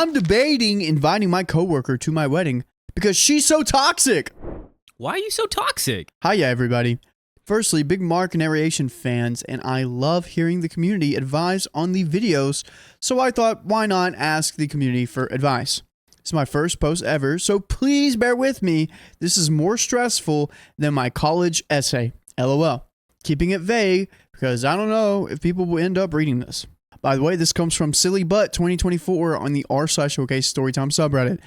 I'm debating inviting my coworker to my wedding because she's so toxic. Why are you so toxic? Hiya, everybody. Firstly, big Mark narration fans, and I love hearing the community advise on the videos, so I thought, why not ask the community for advice? It's my first post ever, so please bear with me. This is more stressful than my college essay. LOL. Keeping it vague because I don't know if people will end up reading this. By the way, this comes from Silly Butt 2024 on the r/OKstorytime subreddit.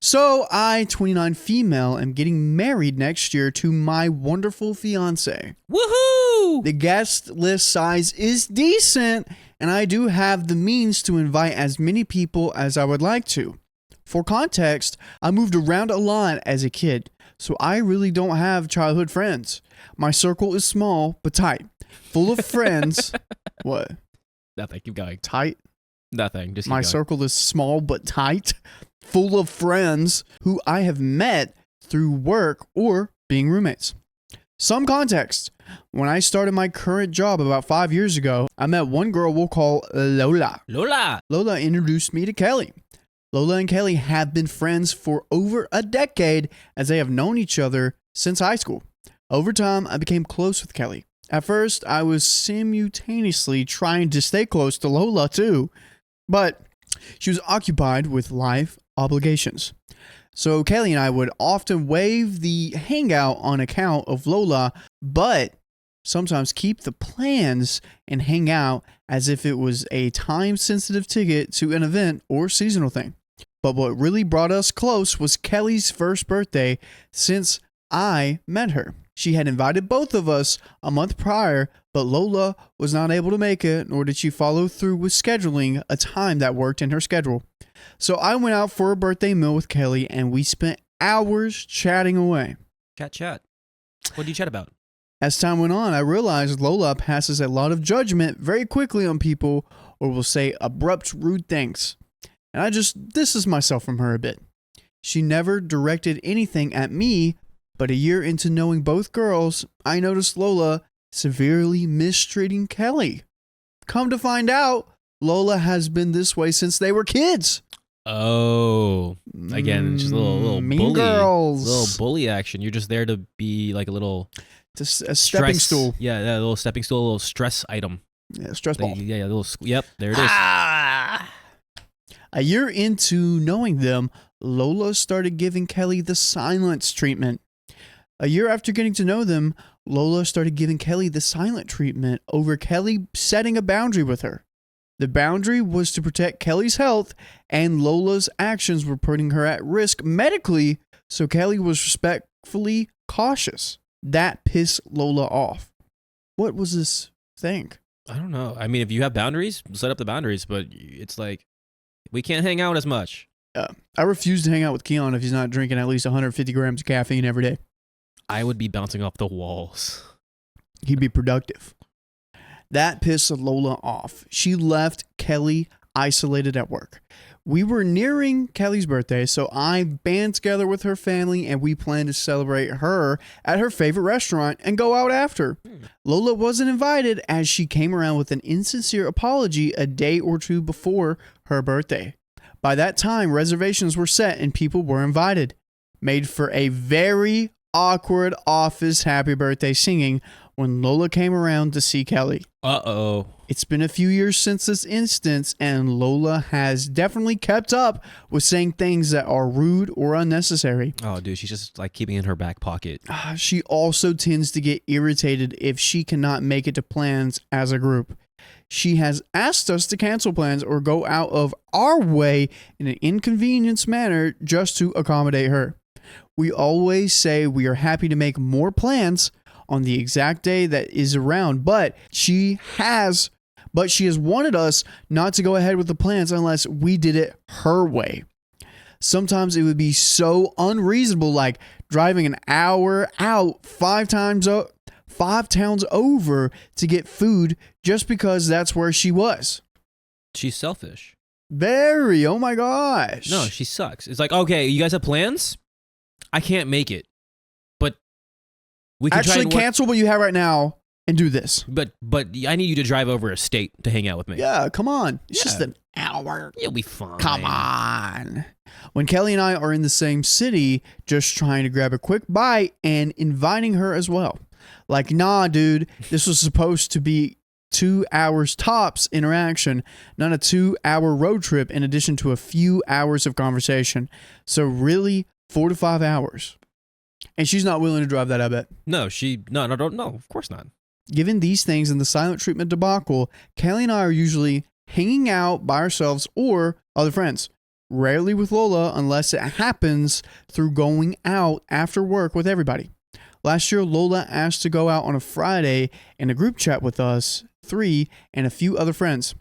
So I, 29 female, am getting married next year to my wonderful fiance. Woohoo! The guest list size is decent, and I do have the means to invite as many people as I would like to. For context, I moved around a lot as a kid, so I really don't have childhood friends. My circle is small but tight, full of friends. What? Nothing. Keep going. Tight? Nothing. Just keep My going. circle is small but tight, full of friends who I have met through work or being roommates. Some context. When I started my current job about 5 years ago, I met one girl we'll call Lola. Lola! Lola introduced me to Kelly. Lola and Kelly have been friends for over a decade as they have known each other since high school. Over time, I became close with Kelly. At first, I was simultaneously trying to stay close to Lola too, but she was occupied with life obligations. So Kelly and I would often waive the hangout on account of Lola, but sometimes keep the plans and hang out as if it was a time-sensitive ticket to an event or seasonal thing. But what really brought us close was Kelly's first birthday since I met her. She had invited both of us a month prior, but Lola was not able to make it, nor did she follow through with scheduling a time that worked in her schedule. So I went out for a birthday meal with Kelly, and we spent hours chatting away. Chat. What do you chat about? As time went on, I realized Lola passes a lot of judgment very quickly on people or will say abrupt, rude things. And I just distanced myself from her a bit. She never directed anything at me, but a year into knowing both girls, I noticed Lola severely mistreating Kelly. Come to find out, Lola has been this way since they were kids. Oh, again, just a little mean bully, girls. little bully action. You're just there to be like a little Just a stepping stool. Yeah, a little stepping stool, a little stress item. Yeah, stress ball. Yeah, a little. Yep, there it is. A year into knowing them, Lola started giving Kelly the silence treatment. A year after getting to know them, Lola started giving Kelly the silent treatment over Kelly setting a boundary with her. The boundary was to protect Kelly's health, and Lola's actions were putting her at risk medically, so Kelly was respectfully cautious. That pissed Lola off. What was this thing? I don't know. I mean, if you have boundaries, set up the boundaries, but it's like, we can't hang out as much. I refuse to hang out with Keon if he's not drinking at least 150 grams of caffeine every day. I would be bouncing off the walls. He'd be productive. That pissed Lola off. She left Kelly isolated at work. We were nearing Kelly's birthday, so I band together with her family and we planned to celebrate her at her favorite restaurant and go out after. Lola wasn't invited as she came around with an insincere apology a day or two before her birthday. By that time, reservations were set and people were invited. Made for a very awkward office happy birthday singing when Lola came around to see Kelly. Uh-oh. It's been a few years since this instance, and Lola has definitely kept up with saying things that are rude or unnecessary. Oh, dude, she's just like keeping it in her back pocket. She also tends to get irritated if she cannot make it to plans as a group. She has asked us to cancel plans or go out of our way in an inconvenience manner just to accommodate her. We always say we are happy to make more plans on the exact day that is around, but she has wanted us not to go ahead with the plans unless we did it her way. Sometimes it would be so unreasonable, like driving an hour out 5 towns over to get food just because that's where she was. She's selfish. Very, oh my gosh. No, she sucks. It's like, okay, you guys have plans? I can't make it. But we can actually try and cancel what you have right now. and do this. But I need you to drive over a state to hang out with me. Yeah, come on. It's Yeah. just an hour. You'll be fine. Come on. When Kelly and I are in the same city, just trying to grab a quick bite and inviting her as well. Like, nah, dude, this was supposed to be 2 hours tops interaction, not a 2-hour road trip in addition to a few hours of conversation. So really, 4 to 5 hours. And she's not willing to drive that, I bet. No, of course not. Given these things and the silent treatment debacle, Kelly and I are usually hanging out by ourselves or other friends. Rarely with Lola unless it happens through going out after work with everybody. Last year, Lola asked to go out on a Friday in a group chat with us, 3, and a few other friends.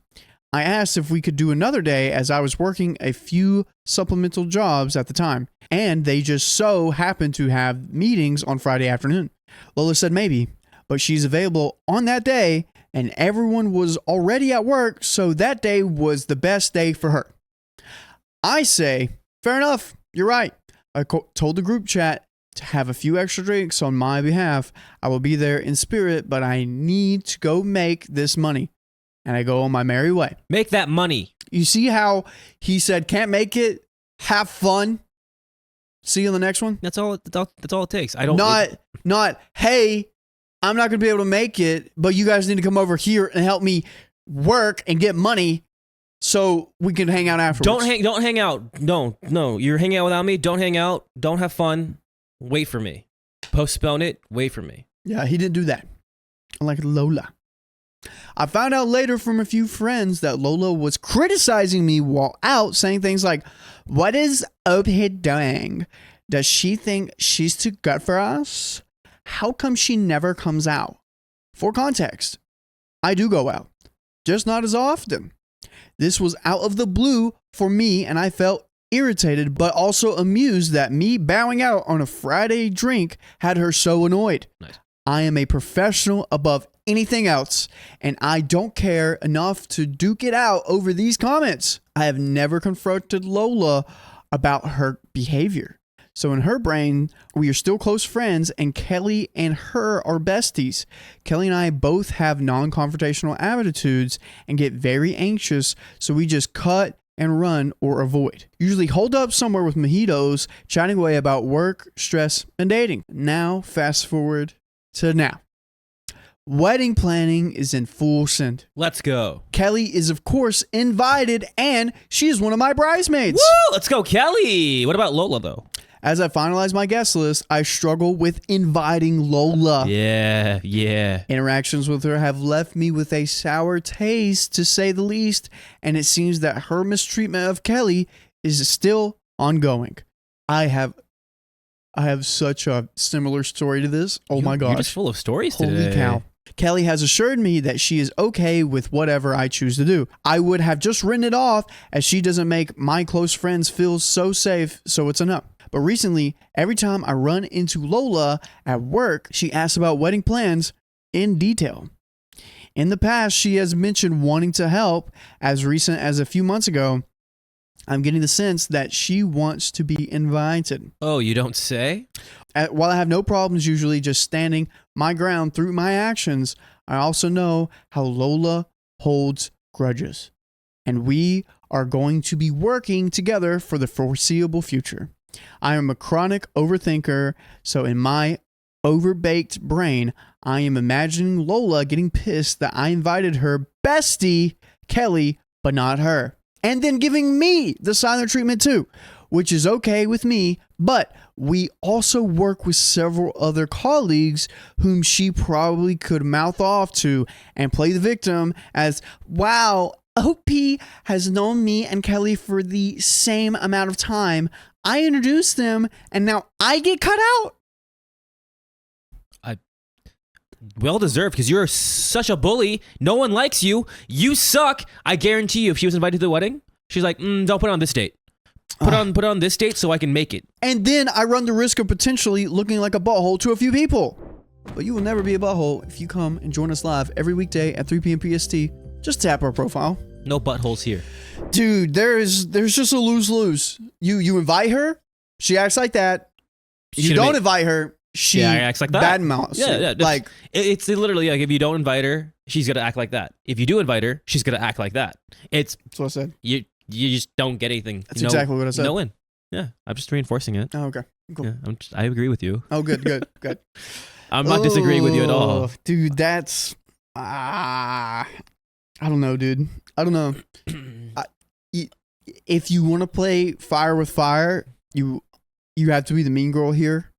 I asked if we could do another day as I was working a few supplemental jobs at the time, and they just so happened to have meetings on Friday afternoon. Lola said maybe, but she's available on that day, and everyone was already at work, so that day was the best day for her. I say, fair enough, you're right. I told the group chat to have a few extra drinks on my behalf. I will be there in spirit, but I need to go make this money. And I go on my merry way. Make that money. You see how he said, can't make it, have fun. See you on the next one? That's all it takes. I don't Not, hey, I'm not going to be able to make it, but you guys need to come over here and help me work and get money so we can hang out afterwards. Don't hang out. No. You're hanging out without me. Don't hang out. Don't have fun. Wait for me. Postpone it. Wait for me. Yeah, he didn't do that. Like Lola. I found out later from a few friends that Lola was criticizing me while out, saying things like, what is OP doing? Does she think she's too good for us? How come she never comes out? For context, I do go out, just not as often. This was out of the blue for me, and I felt irritated, but also amused that me bowing out on a Friday drink had her so annoyed. Nice. I am a professional above anything else, and I don't care enough to duke it out over these comments. I have never confronted Lola about her behavior. So in her brain, we are still close friends, and Kelly and her are besties. Kelly and I both have non-confrontational attitudes and get very anxious, so we just cut and run or avoid. Usually hold up somewhere with mojitos, chatting away about work, stress, and dating. Now, fast forward to now. Wedding planning is in full send. Let's go. Kelly is, of course, invited, and she is one of my bridesmaids. Woo! Let's go, Kelly. What about Lola, though? As I finalize my guest list, I struggle with inviting Lola. Yeah. Interactions with her have left me with a sour taste, to say the least, and it seems that her mistreatment of Kelly is still ongoing. I have such a similar story to this. My gosh. You're just full of stories today. Holy cow. Kelly has assured me that she is okay with whatever I choose to do. I would have just written it off, as she doesn't make my close friends feel so safe, so it's enough. But recently, every time I run into Lola at work, she asks about wedding plans in detail. In the past, she has mentioned wanting to help. As recent as a few months ago, I'm getting the sense that she wants to be invited. Oh, you don't say? While I have no problems usually just standing my ground through my actions, I also know how Lola holds grudges. And we are going to be working together for the foreseeable future. I am a chronic overthinker, so in my overbaked brain, I am imagining Lola getting pissed that I invited her bestie, Kelly, but not her. And then giving me the silent treatment too, which is okay with me, but we also work with several other colleagues whom she probably could mouth off to and play the victim as, wow, OP has known me and Kelly for the same amount of time. I introduced them, and now I get cut out. Well deserved, because you're such a bully. No one likes you. You suck. I guarantee you, if she was invited to the wedding, she's like, don't put it on this date. Put on this date so I can make it. And then I run the risk of potentially looking like a butthole to a few people. But you will never be a butthole if you come and join us live every weekday at 3 p.m. PST. Just tap our profile. No buttholes here. Dude, there's just a lose-lose. You invite her, she acts like that. You don't invite her, she acts like that. bad mouths. Yeah. Like it's literally like if you don't invite her, she's gonna act like that. If you do invite her, she's gonna act like that. That's what I said. You just don't get anything. That's exactly what I said. No win. Yeah, I'm just reinforcing it. Oh, okay. Cool. Yeah, I agree with you. Oh, good. I'm not disagreeing with you at all. Dude, that's I don't know, dude. I don't know. If you want to play fire with fire, you have to be the mean girl here.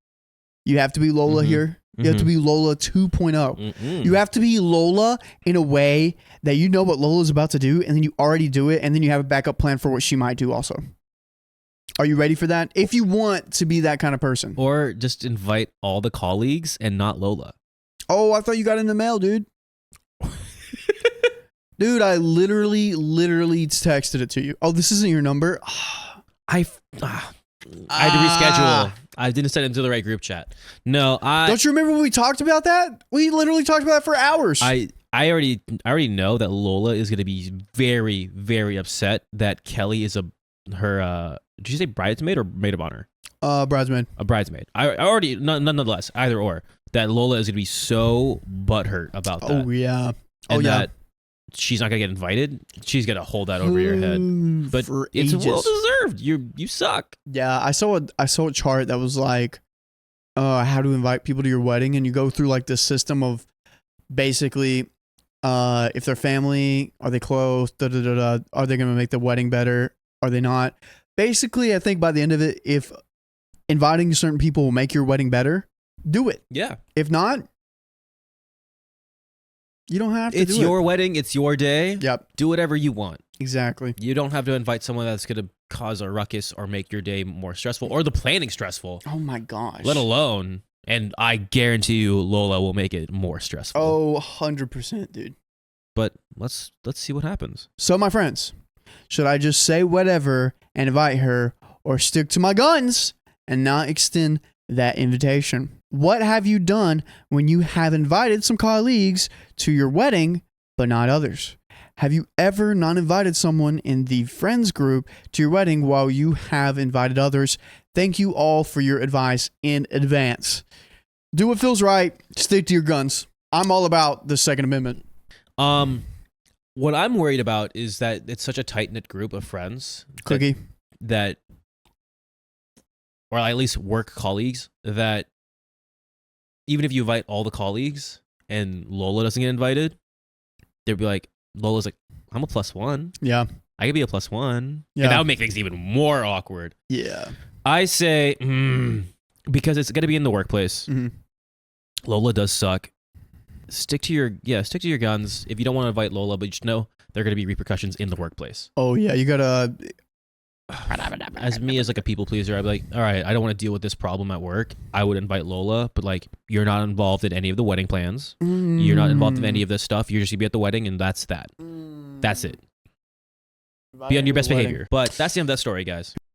You have to be Lola here. You have to be Lola 2.0. You have to be Lola in a way that you know what Lola's about to do, and then you already do it, and then you have a backup plan for what she might do also. Are you ready for that? If you want to be that kind of person. Or just invite all the colleagues and not Lola. Oh, I thought you got in the mail, dude. Dude, I literally texted it to you. Oh, this isn't your number? I had to reschedule. I didn't send it into the right group chat. No, Don't you remember when we talked about that? We literally talked about it for hours. I already know that Lola is going to be very, very upset that Kelly is her did you say bridesmaid or maid of honor? Bridesmaid. A bridesmaid. I already nonetheless, either or, that Lola is going to be so butthurt about that. Oh yeah. And that she's not going to get invited. She's going to hold that over your head. But it's well deserved. You suck. Yeah, I saw a chart that was like how to invite people to your wedding, and you go through like this system of basically if they're family, are they close, are they going to make the wedding better, are they not? Basically, I think by the end of it, if inviting certain people will make your wedding better, do it. Yeah. If not, you don't have to do it. It's your wedding. It's your day. Yep. Do whatever you want. Exactly. You don't have to invite someone that's going to cause a ruckus or make your day more stressful or the planning stressful. Oh my gosh. Let alone, and I guarantee you Lola will make it more stressful. Oh, 100%, dude. But let's see what happens. So, my friends, should I just say whatever and invite her, or stick to my guns and not extend that invitation? What have you done when you have invited some colleagues to your wedding, but not others? Have you ever not invited someone in the friends group to your wedding while you have invited others? Thank you all for your advice in advance. Do what feels right. Stick to your guns. I'm all about the Second Amendment. What I'm worried about is that it's such a tight-knit group of friends. Cookie. That or at least work colleagues, that even if you invite all the colleagues and Lola doesn't get invited, they'd be like, Lola's like, I'm a +1. Yeah. I could be a +1. Yeah. And that would make things even more awkward. Yeah. I say, because it's going to be in the workplace. Mm-hmm. Lola does suck. Stick to your guns. If you don't want to invite Lola, but just know there are going to be repercussions in the workplace. Oh yeah, you gotta. As me as like a people pleaser, I'd be like, all right, I don't want to deal with this problem at work. I would invite Lola, but like, you're not involved in any of the wedding plans. You're not involved in any of this stuff. You're just gonna be at the wedding, and that's that. That's it. Be on your best behavior. But that's the end of that story, guys.